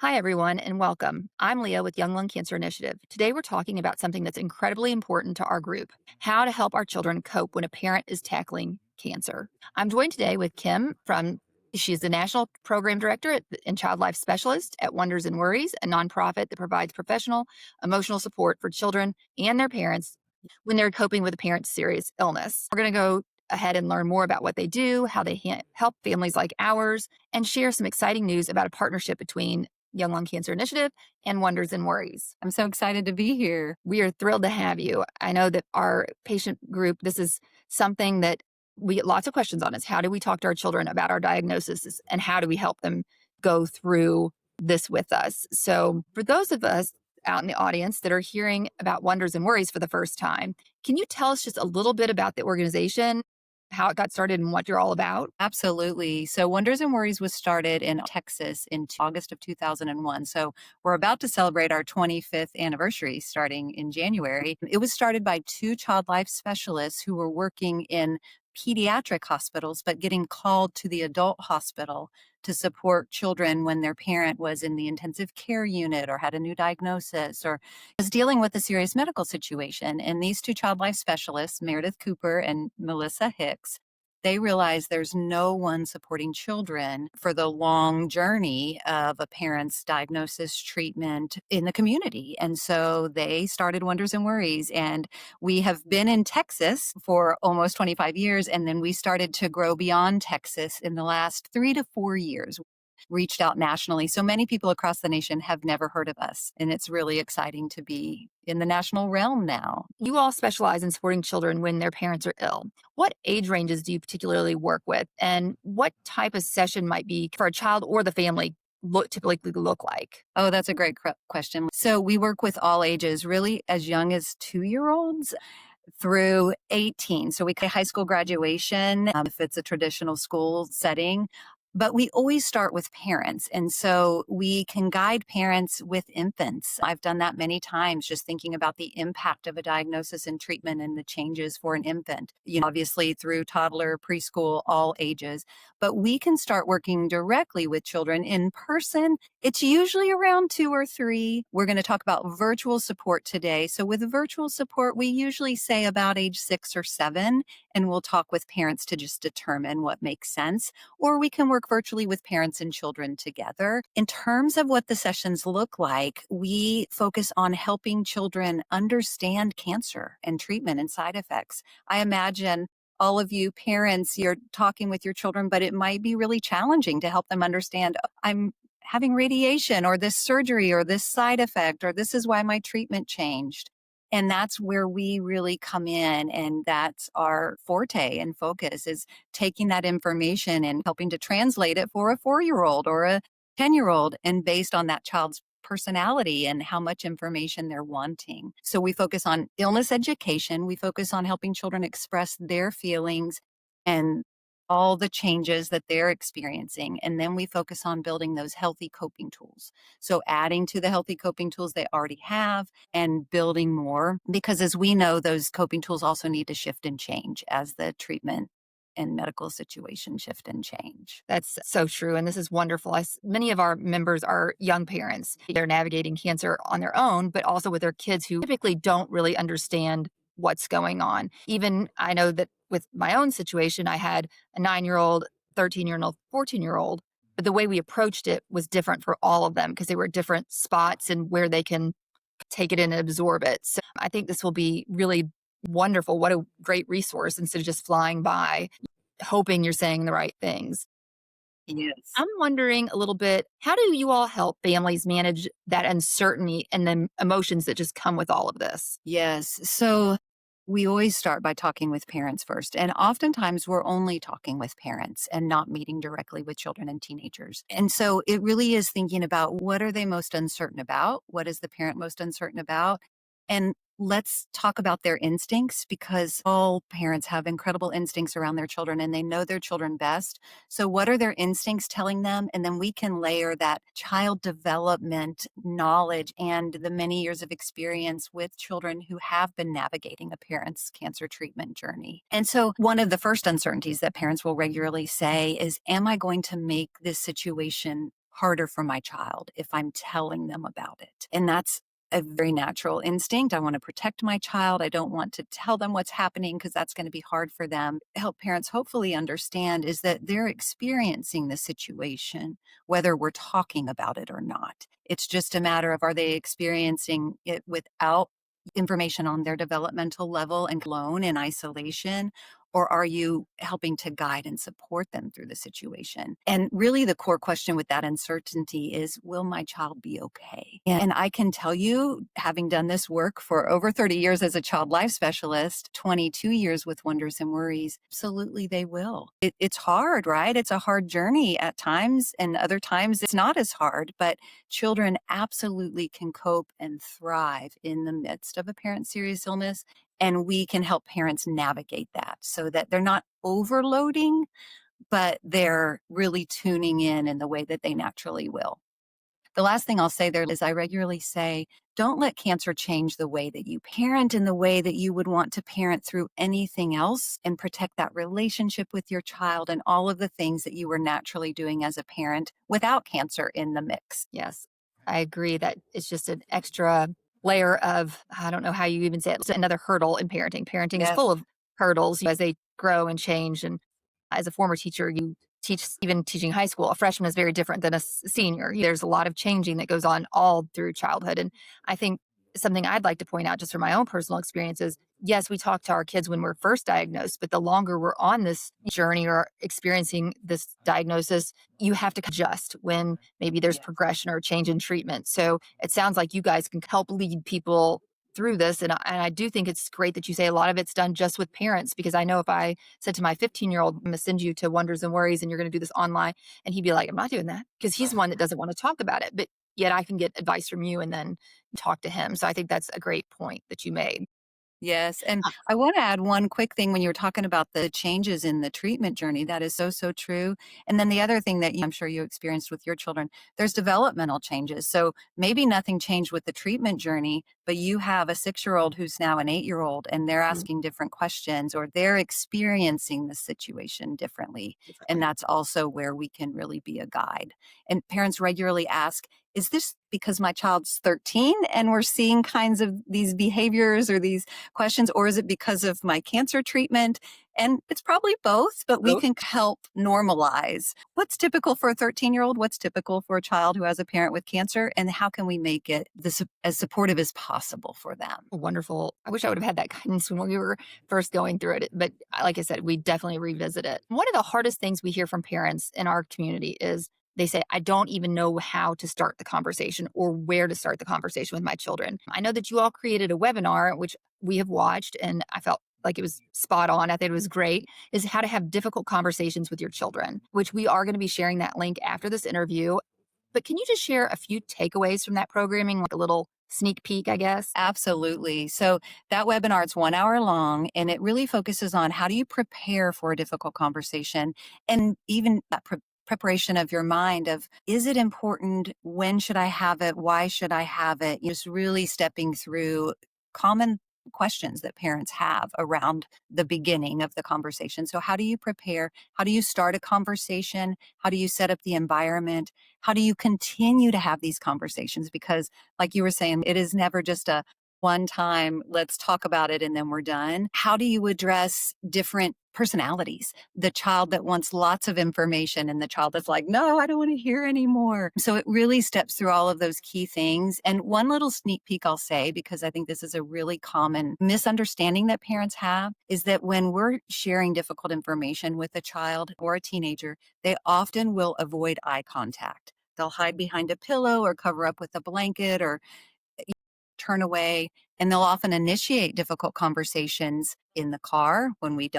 Hi, everyone, and welcome. I'm Leah with Young Lung Cancer Initiative. Today, we're talking about something that's incredibly important to our group: how to help our children cope when a parent is tackling cancer. I'm joined today with Kim she's the National Program Director and Child Life Specialist at Wonders and Worries, a nonprofit that provides professional emotional support for children and their parents when they're coping with a parent's serious illness. We're going to go ahead and learn more about what they do, how they help families like ours, and share some exciting news about a partnership between Young Lung Cancer Initiative and Wonders and Worries. I'm so excited to be here. We are thrilled to have you. I know that our patient group, this is something that we get lots of questions on, is how do we talk to our children about our diagnosis and how do we help them go through this with us? So for those of us out in the audience that are hearing about Wonders and Worries for the first time, can you tell us just a little bit about the organization, how it got started and what you're all about? Absolutely. So Wonders and Worries was started in Texas in August of 2001. So we're about to celebrate our 25th anniversary starting in January. It was started by two child life specialists who were working in pediatric hospitals, but getting called to the adult hospital to support children when their parent was in the intensive care unit or had a new diagnosis or was dealing with a serious medical situation. And these two child life specialists, Meredith Cooper and Melissa Hicks, they realize there's no one supporting children for the long journey of a parent's diagnosis treatment in the community. And so they started Wonders and Worries. And we have been in Texas for almost 25 years. And then we started to grow beyond Texas in the last 3 to 4 years. Reached out nationally. So many people across the nation have never heard of us. And it's really exciting to be in the national realm now. You all specialize in supporting children when their parents are ill. What age ranges do you particularly work with? And what type of session might be for a child or the family typically look like? Oh, that's a great question. So we work with all ages, really as young as 2-year-olds through 18. So we get high school graduation if it's a traditional school setting. But we always start with parents. And so we can guide parents with infants. I've done that many times, just thinking about the impact of a diagnosis and treatment and the changes for an infant, obviously through toddler, preschool, all ages. But we can start working directly with children in person. It's usually around 2 or 3. We're going to talk about virtual support today. So with virtual support, we usually say about age 6 or 7, and we'll talk with parents to just determine what makes sense. Or we can work virtually with parents and children together. In terms of what the sessions look like, we focus on helping children understand cancer and treatment and side effects. I imagine all of you parents, you're talking with your children, but it might be really challenging to help them understand, I'm having radiation or this surgery or this side effect, or this is why my treatment changed. And that's where we really come in. And that's our forte and focus, is taking that information and helping to translate it for a 4-year-old or a 10-year-old, and based on that child's personality and how much information they're wanting. So we focus on illness education. We focus on helping children express their feelings and all the changes that they're experiencing. And then we focus on building those healthy coping tools. So adding to the healthy coping tools they already have and building more, because as we know, those coping tools also need to shift and change as the treatment and medical situation shift and change. That's so true. And this is wonderful. Many of our members are young parents. They're navigating cancer on their own, but also with their kids who typically don't really understand what's going on. Even I know that with my own situation, I had a 9-year-old, 13-year-old, 14-year-old, but the way we approached it was different for all of them because they were at different spots and where they can take it in and absorb it. So I think this will be really wonderful. What a great resource instead of just flying by, hoping you're saying the right things. Yes. I'm wondering a little bit, how do you all help families manage that uncertainty and the emotions that just come with all of this? Yes. So we always start by talking with parents first. And oftentimes we're only talking with parents and not meeting directly with children and teenagers. And so it really is thinking about, what are they most uncertain about? What is the parent most uncertain about? And let's talk about their instincts, because all parents have incredible instincts around their children and they know their children best. So what are their instincts telling them? And then we can layer that child development knowledge and the many years of experience with children who have been navigating a parent's cancer treatment journey. And so one of the first uncertainties that parents will regularly say is, am I going to make this situation harder for my child if I'm telling them about it. And that's a very natural instinct. I want to protect my child. I don't want to tell them what's happening because that's going to be hard for them. Help parents hopefully understand is that they're experiencing the situation, whether we're talking about it or not. It's just a matter of, are they experiencing it without information on their developmental level and alone in isolation? Or are you helping to guide and support them through the situation? And really, the core question with that uncertainty is, will my child be okay? And I can tell you, having done this work for over 30 years as a child life specialist, 22 years with Wonders and Worries, absolutely they will. It's hard, right? It's a hard journey at times, and other times it's not as hard, but children absolutely can cope and thrive in the midst of a parent's serious illness. And we can help parents navigate that so that they're not overloading, but they're really tuning in the way that they naturally will. The last thing I'll say there is I regularly say, don't let cancer change the way that you parent in the way that you would want to parent through anything else, and protect that relationship with your child and all of the things that you were naturally doing as a parent without cancer in the mix. Yes, I agree that it's just an extra layer of, I don't know how you even say it, it's another hurdle in parenting. Parenting is Yes. full of hurdles as they grow and change. And as a former teacher, you teach, even teaching high school, a freshman is very different than a senior. There's a lot of changing that goes on all through childhood. And I think something I'd like to point out just from my own personal experiences, yes, we talk to our kids when we're first diagnosed, but the longer we're on this journey or experiencing this diagnosis, you have to adjust when maybe there's Yes. progression or change in treatment. So it sounds like you guys can help lead people through this. And I do think it's great that you say a lot of it's done just with parents, because I know if I said to my 15-year-old, I'm going to send you to Wonders and Worries and you're going to do this online, and he'd be like, I'm not doing that, because he's one that doesn't want to talk about it. But yet I can get advice from you and then talk to him. So I think that's a great point that you made. Yes, and I wanna add one quick thing when you were talking about the changes in the treatment journey, that is so, so true, and then the other thing that I'm sure you experienced with your children, there's developmental changes, so maybe nothing changed with the treatment journey, but you have a 6-year-old who's now an 8-year-old, and they're Mm, asking different questions, or they're experiencing the situation differently, and differently. that's also where we can really be a guide. And parents regularly ask, "Is this because my child's 13 and we're seeing kinds of these behaviors or these questions, or is it because of my cancer treatment?" And it's probably both, but we Both. can help normalize what's typical for a 13-year-old, what's typical for a child who has a parent with cancer, and how can we make it as supportive as possible for them. Wonderful. I wish I would have had that guidance when we were first going through it. But like I said, we definitely revisit it. One of the hardest things we hear from parents in our community is they say, I don't even know how to start the conversation or where to start the conversation with my children. I know that you all created a webinar, which we have watched, and I felt like it was spot on. I think it was great, is how to have difficult conversations with your children, which we are going to be sharing that link after this interview. But can you just share a few takeaways from that programming, like a little sneak peek, I guess? Absolutely. So that webinar, it's 1 hour long, and it really focuses on how do you prepare for a difficult conversation, and even that preparation of your mind of, is it important? When should I have it? Why should I have it? Just really stepping through common questions that parents have around the beginning of the conversation. So how do you prepare? How do you start a conversation? How do you set up the environment? How do you continue to have these conversations? Because like you were saying, it is never just a one time, let's talk about it and then we're done. How do you address different personalities? The child that wants lots of information and the child that's like, no, I don't want to hear anymore. So it really steps through all of those key things. And one little sneak peek I'll say, because I think this is a really common misunderstanding that parents have, is that when we're sharing difficult information with a child or a teenager, they often will avoid eye contact. They'll hide behind a pillow or cover up with a blanket or turn away, and they'll often initiate difficult conversations in the car when we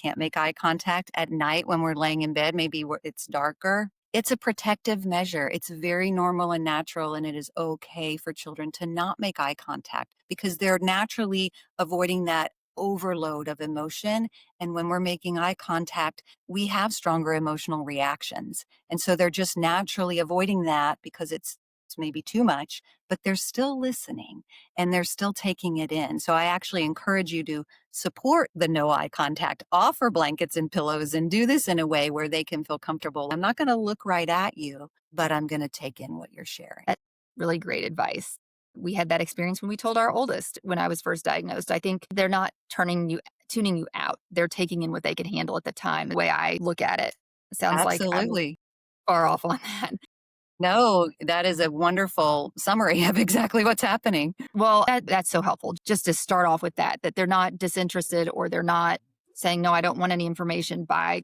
can't make eye contact, at night when we're laying in bed, maybe where it's darker. It's a protective measure. It's very normal and natural, and it is okay for children to not make eye contact because they're naturally avoiding that overload of emotion. And when we're making eye contact, we have stronger emotional reactions. And so they're just naturally avoiding that because it's it's maybe too much, but they're still listening and they're still taking it in. So I actually encourage you to support the no eye contact, offer blankets and pillows, and do this in a way where they can feel comfortable. I'm not going to look right at you, but I'm going to take in what you're sharing. That's really great advice. We had that experience when we told our oldest when I was first diagnosed. I think they're not tuning you out. They're taking in what they can handle at the time. The way I look at it, sounds like I'm Absolutely. far off on that. No, that is a wonderful summary of exactly what's happening. Well, that's so helpful just to start off with that they're not disinterested or they're not saying, no, I don't want any information by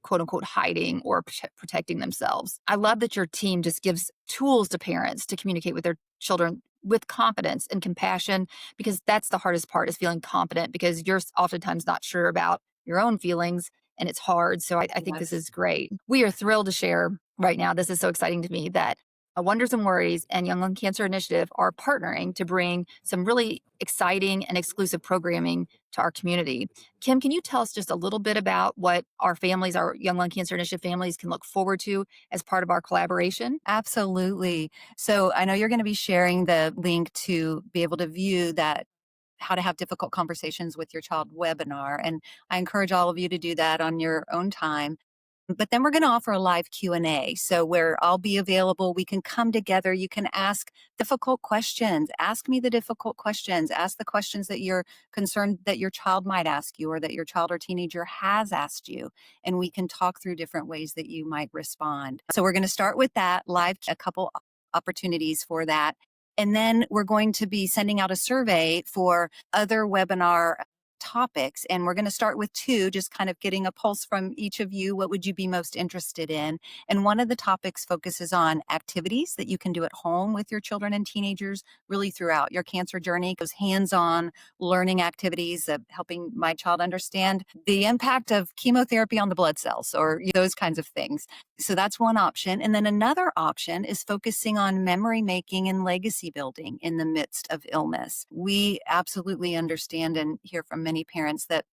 quote unquote hiding or protecting themselves. I love that your team just gives tools to parents to communicate with their children with confidence and compassion, because that's the hardest part is feeling confident because you're oftentimes not sure about your own feelings and it's hard. So I think this Yes. is great. We are thrilled to share right now. This is so exciting to me that Wonders and Worries and Young Lung Cancer Initiative are partnering to bring some really exciting and exclusive programming to our community. Kim, can you tell us just a little bit about what our families, our Young Lung Cancer Initiative families, can look forward to as part of our collaboration? Absolutely. So I know you're going to be sharing the link to be able to view that how to have difficult conversations with your child webinar. And I encourage all of you to do that on your own time. But then we're going to offer a live Q&A. So where I'll be available, we can come together. You can ask difficult questions. Ask me the difficult questions. Ask the questions that you're concerned that your child might ask you or that your child or teenager has asked you. And we can talk through different ways that you might respond. So we're going to start with that live, a couple opportunities for that. And then we're going to be sending out a survey for other webinar topics. And we're going to start with two, just kind of getting a pulse from each of you. What would you be most interested in? And one of the topics focuses on activities that you can do at home with your children and teenagers really throughout your cancer journey, goes hands-on learning activities of helping my child understand the impact of chemotherapy on the blood cells or those kinds of things. So that's one option. And then another option is focusing on memory making and legacy building in the midst of illness. We absolutely understand and hear from many parents that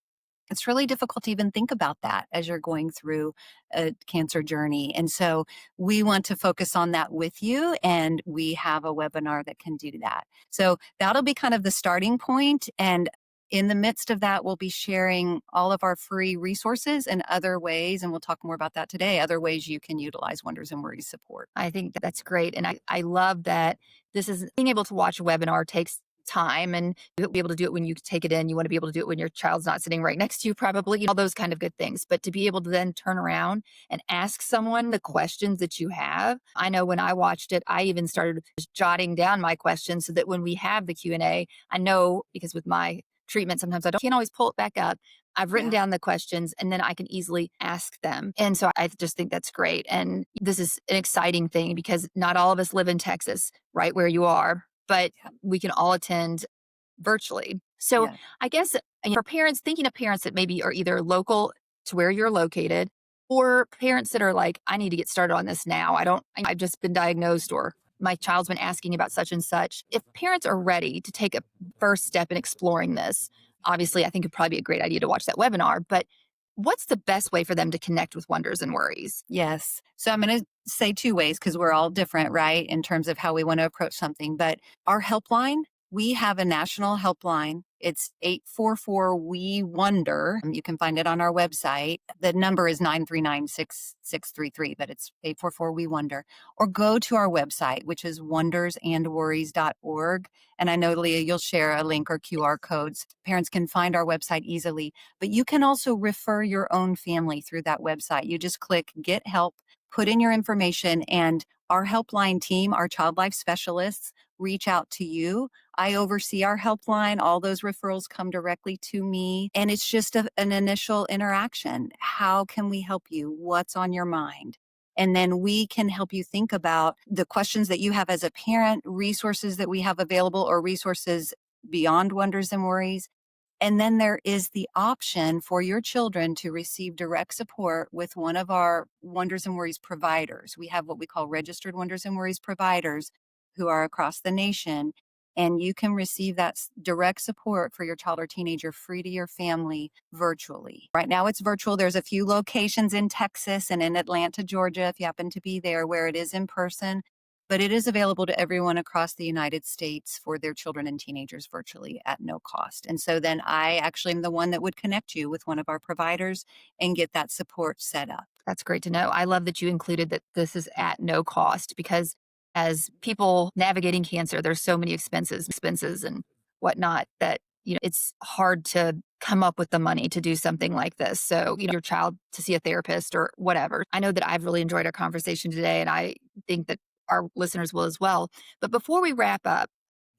it's really difficult to even think about that as you're going through a cancer journey. And so we want to focus on that with you, and we have a webinar that can do that. So that'll be kind of the starting point. And in the midst of that, we'll be sharing all of our free resources and other ways, and we'll talk more about that today, other ways you can utilize Wonders and Worries support. I think that's great. And I love that this is being able to watch a webinar takes time and you'll be able to do it when you take it in. You want to be able to do it when your child's not sitting right next to you, probably, all those kind of good things. But to be able to then turn around and ask someone the questions that you have. I know when I watched it, I even started jotting down my questions so that when we have the Q&A, I know because with my treatment, sometimes can't always pull it back up. I've written Yeah, down the questions and then I can easily ask them. And so I just think that's great. And this is an exciting thing because not all of us live in Texas, right where you are, but yeah, we can all attend virtually. So yeah, I guess for parents, thinking of parents that maybe are either local to where you're located or parents that are like, I need to get started on this now. I've just been diagnosed or my child's been asking about such and such. If parents are ready to take a first step in exploring this, obviously I think it'd probably be a great idea to watch that webinar, but what's the best way for them to connect with Wonders and Worries? yes. So I'm going to say two ways because we're all different, right, in terms of how we want to approach something. But our helpline, we have a national helpline. It's 844 We Wonder. You can find it on our website. The number is 939-6633, but it's 844 We Wonder. Or go to our website, which is wondersandworries.org. And I know, Leah, you'll share a link or QR codes. Parents can find our website easily, but you can also refer your own family through that website. You just click Get Help, put in your information, and our helpline team, our child life specialists, reach out to you. I oversee our helpline. All those referrals come directly to me. And it's just an initial interaction. How can we help you? What's on your mind? And then we can help you think about the questions that you have as a parent, resources that we have available, or resources beyond Wonders and Worries. And then there is the option for your children to receive direct support with one of our Wonders and Worries providers. We have what we call registered Wonders and Worries providers who are across the nation. And you can receive that direct support for your child or teenager free to your family virtually. Right now it's virtual. There's a few locations in Texas and in Atlanta, Georgia, if you happen to be there, where it is in person. but it is available to everyone across the United States for their children and teenagers virtually at no cost. And so then I actually am the one that would connect you with one of our providers and get that support set up. That's great to know. I love that you included that this is at no cost because as people navigating cancer, there's so many expenses and whatnot that, it's hard to come up with the money to do something like this. So, your child to see a therapist or whatever. I know that I've really enjoyed our conversation today, and I think that our listeners will as well. But before we wrap up,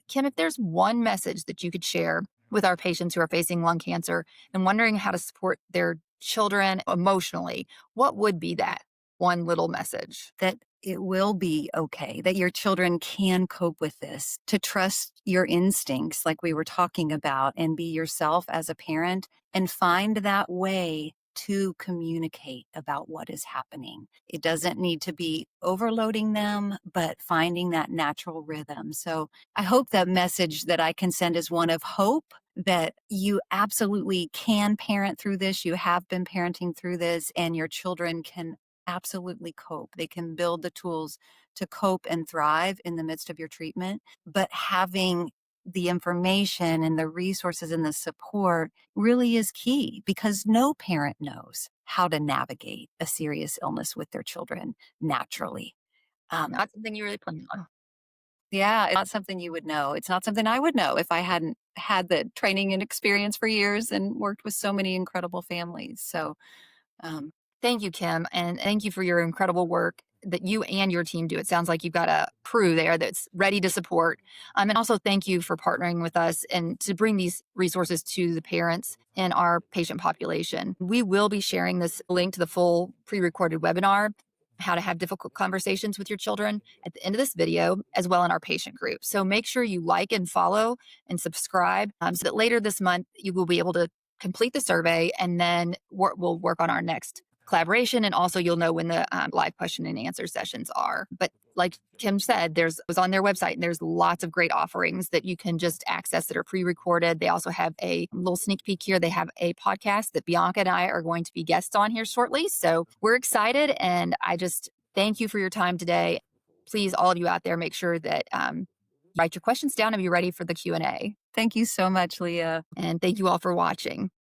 Kim, if there's one message that you could share with our patients who are facing lung cancer and wondering how to support their children emotionally, what would be that one little message? That it will be okay, that your children can cope with this, to trust your instincts, like we were talking about, and be yourself as a parent and find that way to communicate about what is happening. It doesn't need to be overloading them, but finding that natural rhythm. So I hope that message that I can send is one of hope that you absolutely can parent through this. You have been parenting through this, and your children can absolutely cope. They can build the tools to cope and thrive in the midst of your treatment. But having the information and the resources and the support really is key because no parent knows how to navigate a serious illness with their children naturally. Um, Not something you really plan on. yeah, it's not something you would know. It's not something I would know if I hadn't had the training and experience for years and worked with so many incredible families. So, um, Thank you, Kim, and thank you for your incredible work that you and your team do. It sounds like you've got a crew there that's ready to support. And also thank you for partnering with us and to bring these resources to the parents in our patient population. We will be sharing this link to the full pre-recorded webinar, how to have difficult conversations with your children, at the end of this video, as well in our patient group. So make sure you like and follow and subscribe so that later this month you will be able to complete the survey, and then we'll work on our next collaboration. And also you'll know when the live question and answer sessions are. But like Kim said, was on their website, and there's lots of great offerings that you can just access that are pre-recorded. They also have a little sneak peek here. They have a podcast that Bianca and I are going to be guests on here shortly. So we're excited. And I just thank you for your time today. Please, all of you out there, make sure that write your questions down and be ready for the Q&A. thank you so much, Leah. And thank you all for watching.